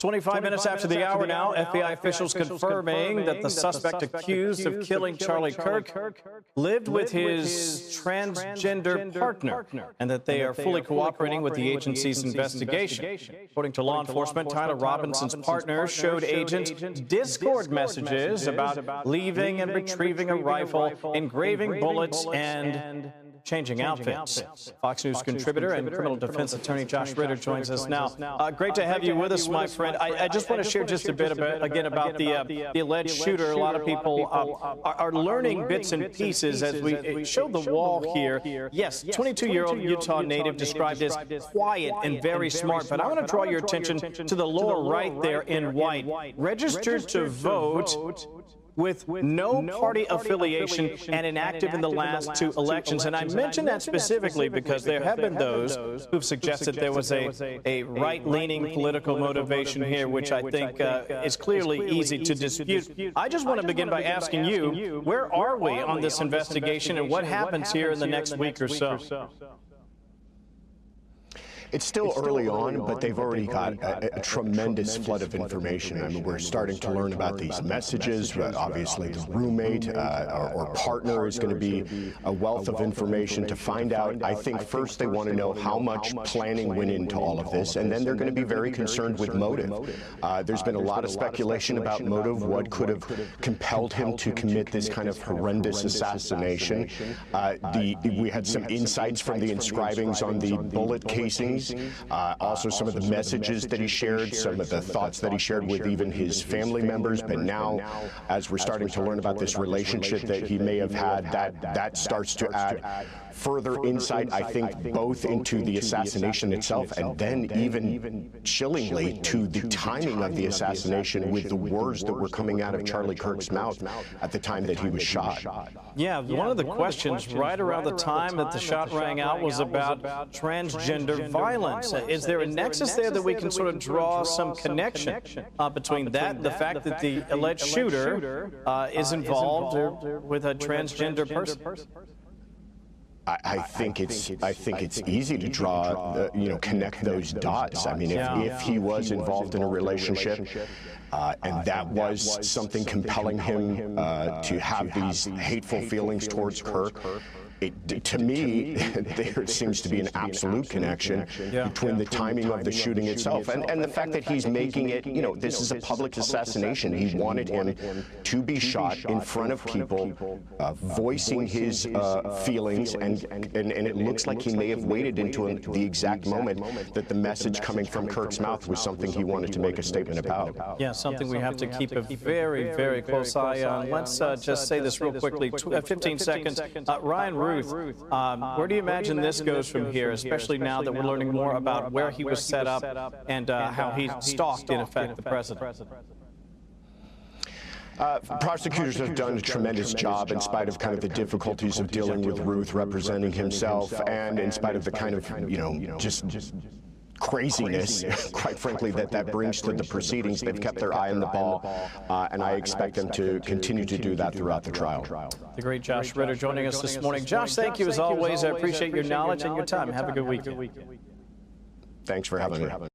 25 minutes after the hour now, FBI officials confirming that the suspect accused of killing Charlie Kirk lived with his transgender partner and that they are fully cooperating with the agency's investigation. According to law enforcement, Tyler Robinson's partner showed agents Discord messages about leaving and retrieving a rifle, engraving bullets, and changing outfits. Fox News contributor and criminal defense attorney Josh Ritter joins us now. Great to have you with us, my friend. I just want to share just a bit about the alleged shooter. A lot of people are learning bits and pieces as we show the wall here. Yes, 22-year-old Utah native described as quiet and very smart, but I want to draw your attention to the lower right there in white. Registered to vote with no party affiliation and inactive in the last two elections. And I mention that specifically because there have been those who've suggested there was a right-leaning political motivation here, which I think is clearly easy to dispute. I just want to begin by asking you, where are we on this investigation and what happens here in the next week or so? It's still early on, but they've already got a tremendous flood of information. I mean, we're starting to learn about these messages. Obviously, the roommate or partner is going to be a wealth of information to find out. I think first they want to know how much planning went into all of this, and then they're going to be very concerned with motive. There's been a lot of speculation about motive, what could have compelled him to commit this kind of horrendous assassination. We had some insights from the inscribings on the bullet casings. Also some of the messages that he shared, some of the thoughts that he shared with even his family members. But now, as we're starting to learn about this relationship that he may have had, that starts to add further insight, I think, both into the assassination itself and then even chillingly to the timing of the assassination with the words that were coming out of Charlie Kirk's mouth at the time that he was shot. Yeah, one of the questions right around the time that the shot rang out was about transgender violence. Is there a nexus there that we can sort of draw some connection between that and the fact that the alleged shooter is involved with a transgender person? I think it's easy to draw, connect those dots. I mean, if he was involved in a relationship and that was something compelling him to have these hateful feelings towards Kirk, to me, there seems to be an absolute connection between the timing of the shooting itself and the fact that he's making it, this is a public assassination. He wanted him to be shot in front of people, voicing his feelings, and it looks like he may have waited until the exact moment that the message coming from Kirk's mouth was something he wanted to make a statement about. Yeah, something we have to keep a very, very close eye on. Let's just say this real quickly, 15 seconds. Ryan Ruth, where do you imagine this goes from here, especially now that we're learning more about where he was set up and how he stalked, in effect, the president? Prosecutors have done a tremendous job in spite of kind of the difficulties of dealing with Ruth representing himself and in spite of the kind of, just craziness, quite frankly, that brings to the proceedings. They've kept their eye on the ball, and I expect them to continue to do that throughout the trial. The great Josh Ritter joining us this morning. Josh, thank you as always. I appreciate your knowledge and your time. Have a good weekend. Thanks for having me.